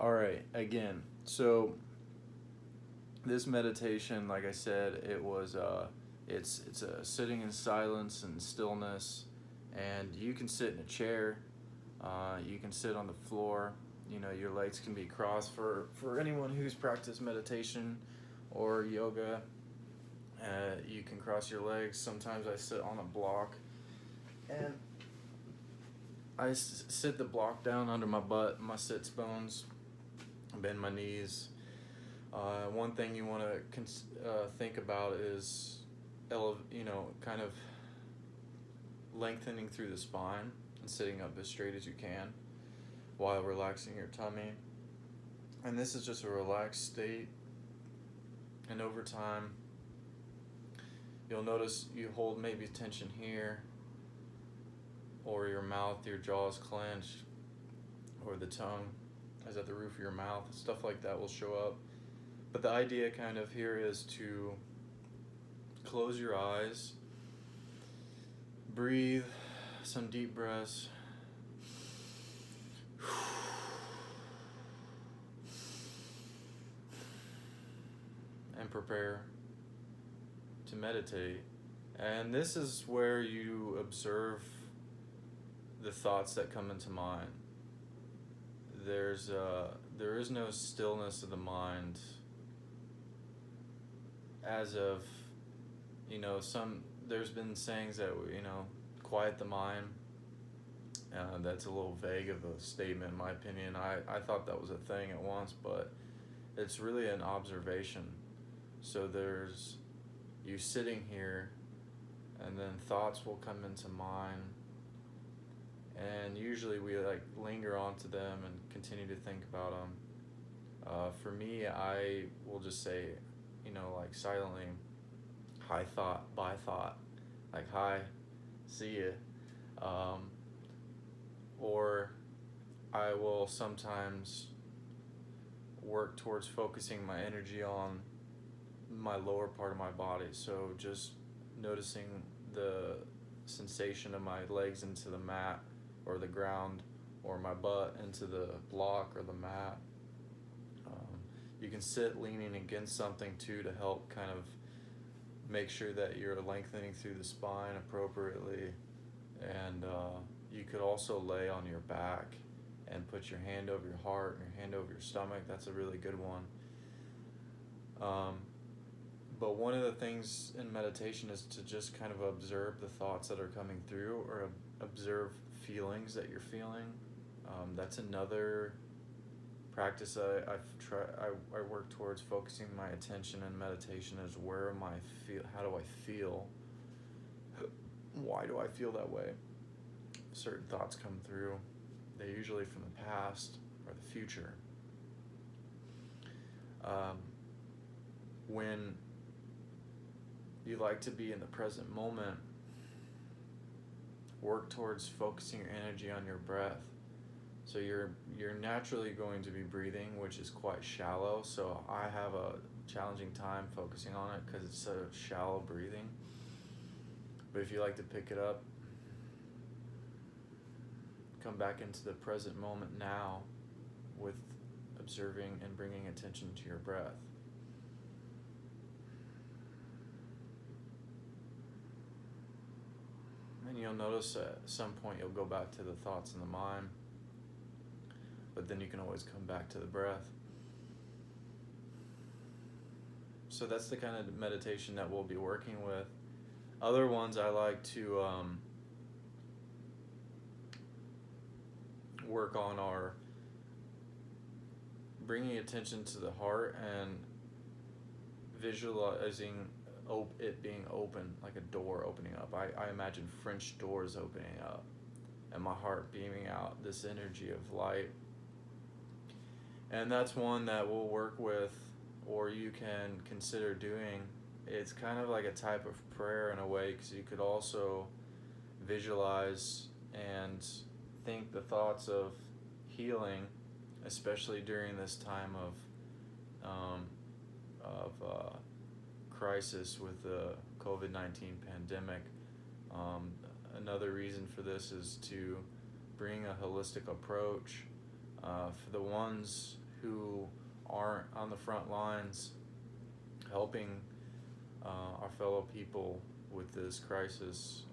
All right, again. So this meditation, like I said, it's a sitting in silence and stillness, and you can sit in a chair, you can sit on the floor. You know, your legs can be crossed for anyone who's practiced meditation or yoga. You can cross your legs. Sometimes I sit on a block, and sit the block down under my butt, my sits bones, bend my knees. One thing you want to think about is, kind of lengthening through the spine and sitting up as straight as you can while relaxing your tummy. And this is just a relaxed state. And over time, you'll notice you hold maybe tension here, or your mouth, your jaw is clenched, or the tongue is at the roof of your mouth. Stuff like that will show up. But the idea kind of here is to close your eyes, breathe some deep breaths, and prepare to meditate. And this is where you observe the thoughts that come into mind. There is no stillness of the mind, as of, there's been sayings that, quiet the mind. That's a little vague of a statement in my opinion. I thought that was a thing at once, but it's really an observation. So there's you sitting here, and then thoughts will come into mind, and usually we linger onto them and continue to think about them. For me, I will just say, silently, hi thought, bye thought, like hi, see ya. Or I will sometimes work towards focusing my energy on my lower part of my body. So just noticing the sensation of my legs into the mat or the ground, or my butt into the block or the mat. You can sit leaning against something too to help kind of make sure that you're lengthening through the spine appropriately. And you could also lay on your back and put your hand over your heart and your hand over your stomach. That's a really good one. But one of the things in meditation is to just kind of observe the thoughts that are coming through, or observe feelings that you're feeling. That's another practice I work towards focusing my attention in meditation is how do I feel? Why do I feel that way? Certain thoughts come through. They're usually from the past or the future. When you like to be in the present moment, work towards focusing your energy on your breath. So you're naturally going to be breathing, which is quite shallow. So I have a challenging time focusing on it because it's so shallow breathing. But if you like to pick it up, come back into the present moment now with observing and bringing attention to your breath. And you'll notice at some point you'll go back to the thoughts in the mind, but then you can always come back to the breath. So that's the kind of meditation that we'll be working with. Other ones I like to work on are bringing attention to the heart and visualizing it being open, like a door opening up. I imagine French doors opening up and my heart beaming out this energy of light. And that's one that we'll work with, or you can consider doing. It's kind of like a type of prayer in a way, because you could also visualize and think the thoughts of healing, especially during this time of crisis with the COVID-19 pandemic. Another reason for this is to bring a holistic approach for the ones who aren't on the front lines helping our fellow people with this crisis.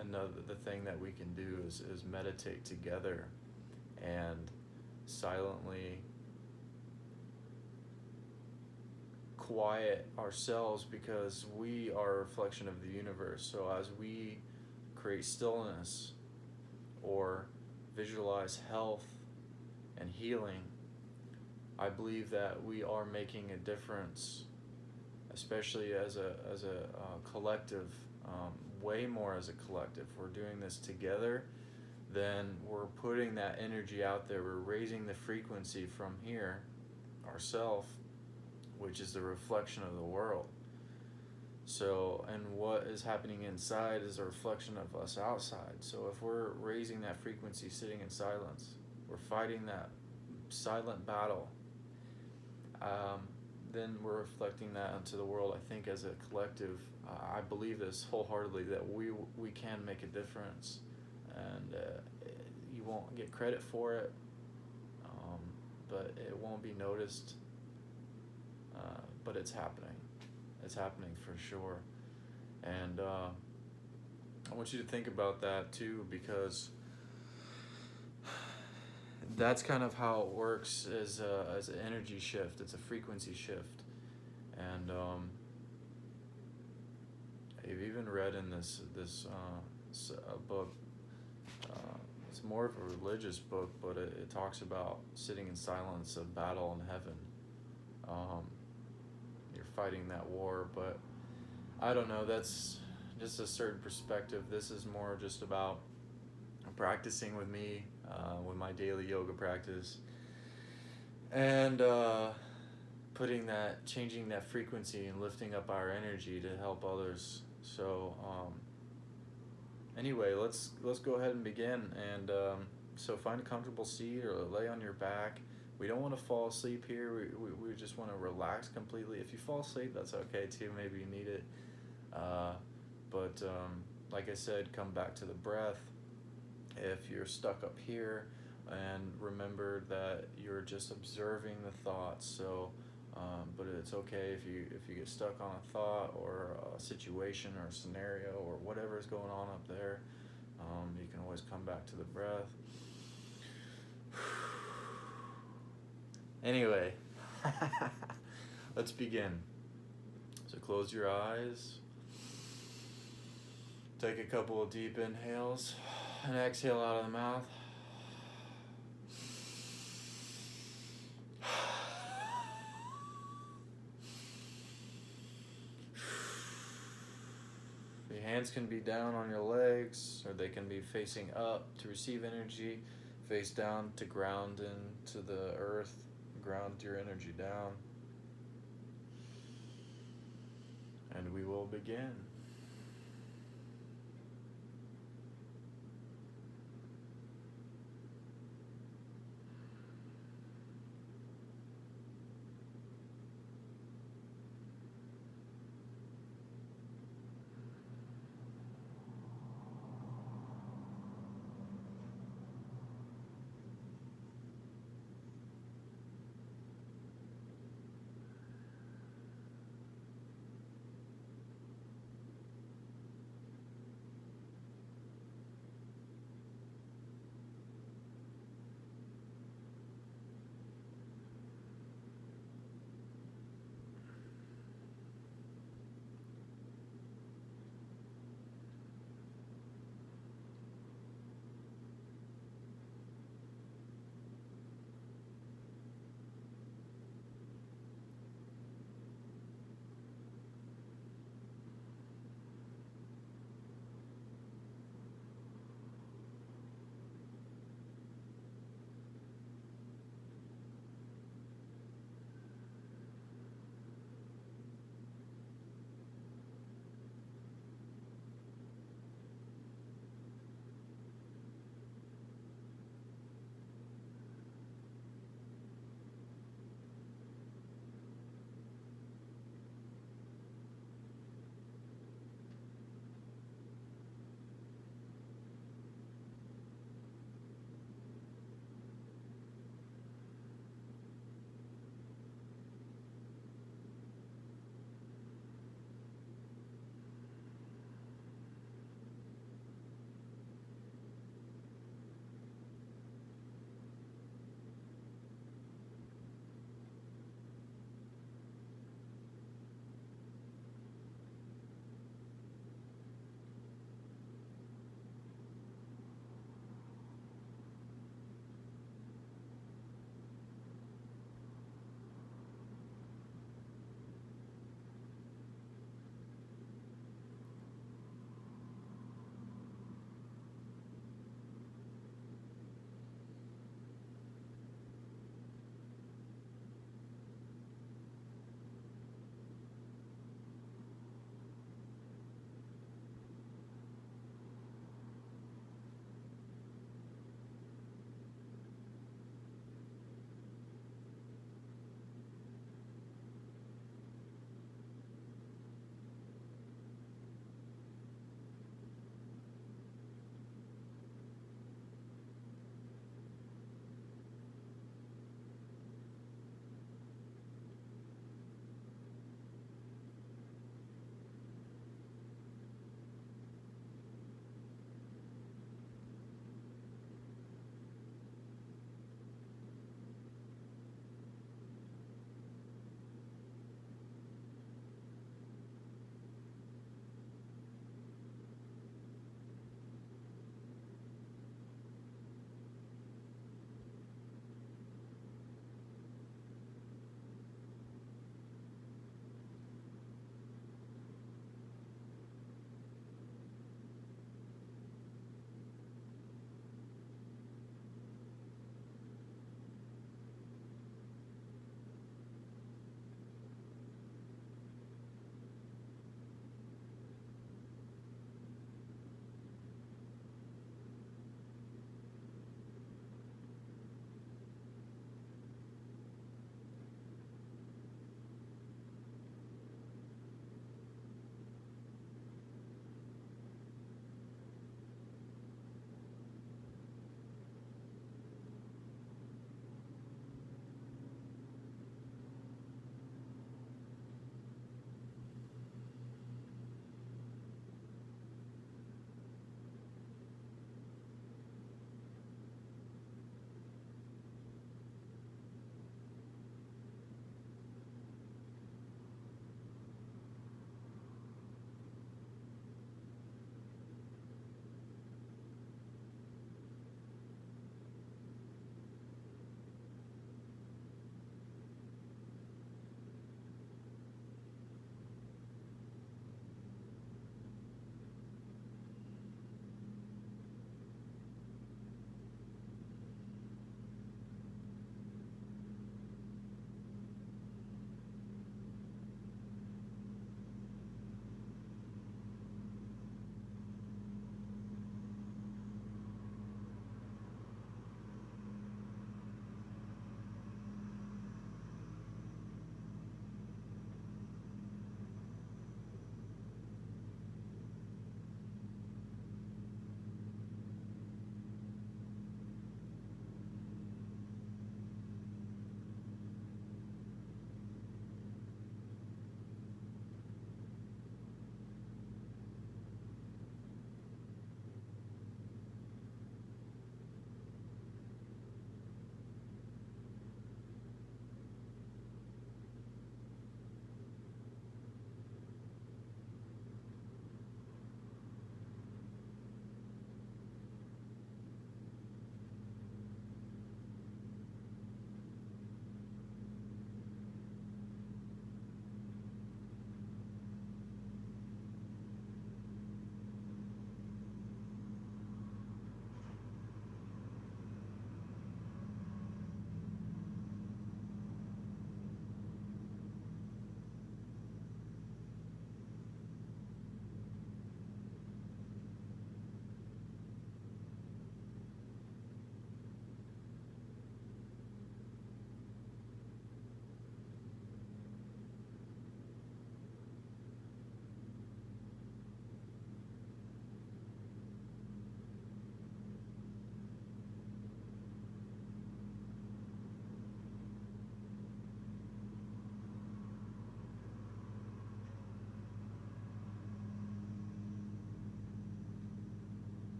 The thing that we can do is meditate together and silently quiet ourselves, because we are a reflection of the universe. So as we create stillness or visualize health and healing, I believe that we are making a difference, especially as a collective, way more as a collective. We're doing this together, then we're putting that energy out there. We're raising the frequency from here, ourself, which is the reflection of the world. So, and what is happening inside is a reflection of us outside. So if we're raising that frequency, sitting in silence, we're fighting that silent battle, then we're reflecting that into the world. I think as a collective, I believe this wholeheartedly, that we can make a difference, and you won't get credit for it, but it won't be noticed, but it's happening. It's happening for sure. And I want you to think about that too, because that's kind of how it works as an energy shift. It's a frequency shift. And I've even read in this book, it's more of a religious book, but it talks about sitting in silence, a battle in heaven. You're fighting that war, but I don't know, that's just a certain perspective. This is more just about practicing with me, with my daily yoga practice, and changing that frequency and lifting up our energy to help others. So anyway, let's go ahead and begin. And so find a comfortable seat or lay on your back. We don't want to fall asleep here. We just want to relax completely. If you fall asleep, that's okay too. Maybe you need it. But like I said, come back to the breath. If you're stuck up here, and remember that you're just observing the thoughts. So, but it's okay if you get stuck on a thought or a situation or a scenario or whatever is going on up there. You can always come back to the breath. Anyway, let's begin. So close your eyes. Take a couple of deep inhales and exhale out of the mouth. Your hands can be down on your legs, or they can be facing up to receive energy, face down to ground into the earth, ground your energy down. And we will begin.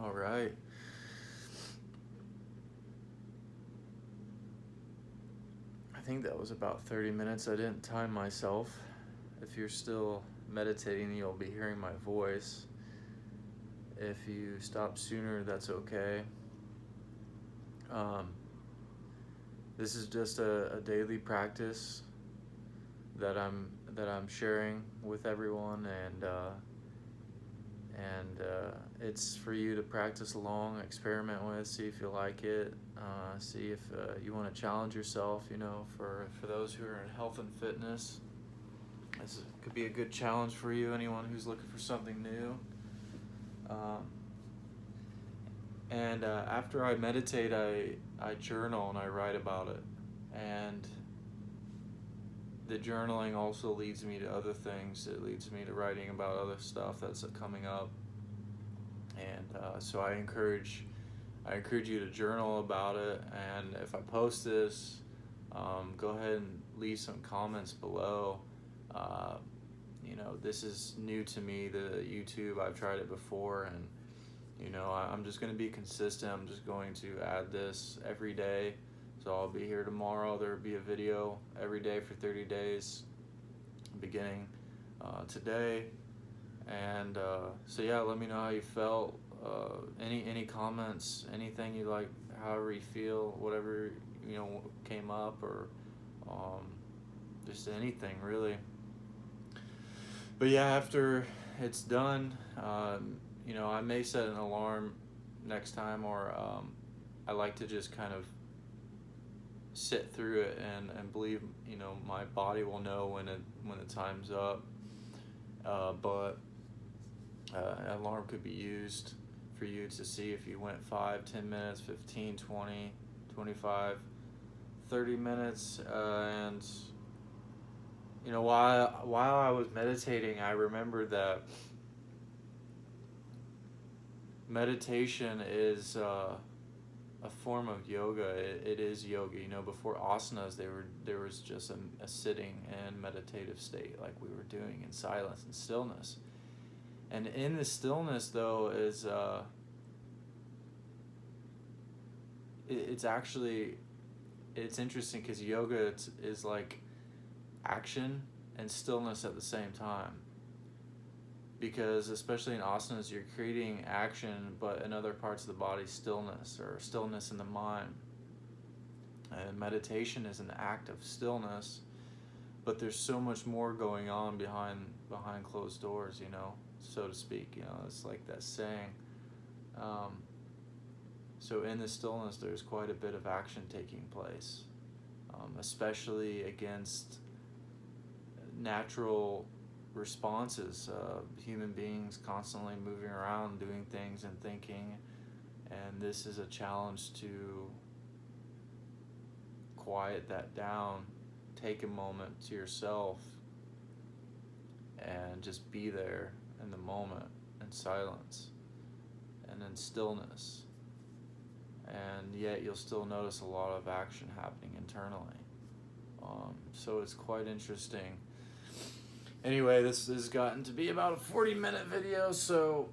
All right. I think that was about 30 minutes. I didn't time myself. If you're still meditating, you'll be hearing my voice. If you stop sooner, that's okay. This is just a daily practice that I'm sharing with everyone, and it's for you to practice along, experiment with, see if you like it, see if you want to challenge yourself. For those who are in health and fitness, this could be a good challenge for you. Anyone who's looking for something new. And after I meditate, I journal and I write about it. And the journaling also leads me to other things. It leads me to writing about other stuff that's coming up. And so I encourage you to journal about it. And if I post this, go ahead and leave some comments below. This is new to me, the YouTube. I've tried it before, and I'm just going to be consistent. I'm just going to add this every day. So I'll be here tomorrow. There'll be a video every day for 30 days, beginning today. And so yeah, let me know how you felt. Any comments, anything you like, however you feel, whatever came up, or just anything really. But yeah, after it's done, I may set an alarm next time, or I like to just kind of sit through it and believe my body will know when the time's up. But an alarm could be used for you to see if you went 5, 10 minutes, 15, 20, 25, 30 minutes. And while I was meditating, I remembered that meditation is a form of yoga. It is yoga. Before asanas, there was just a sitting and meditative state, like we were doing in silence and stillness. And in the stillness, though, is it's interesting, because yoga is like action and stillness at the same time. Because especially in asanas, you're creating action, but in other parts of the body, stillness, or stillness in the mind. And meditation is an act of stillness, but there's so much more going on behind closed doors, so to speak. It's like that saying. So in the stillness, there's quite a bit of action taking place, especially against natural responses, human beings constantly moving around, doing things and thinking. And this is a challenge to quiet that down, take a moment to yourself, and just be there in the moment, in silence and in stillness. And yet you'll still notice a lot of action happening internally. So it's quite interesting. Anyway, this has gotten to be about a 40-minute video, so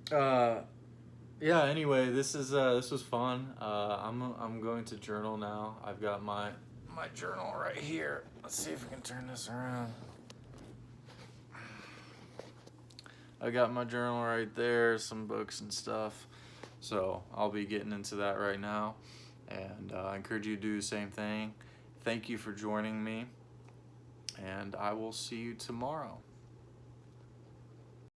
yeah, anyway, this was fun. I'm going to journal now. I've got my journal right here. Let's see if we can turn this around. I got my journal right there, some books and stuff. So I'll be getting into that right now, and I encourage you to do the same thing. Thank you for joining me, and I will see you tomorrow.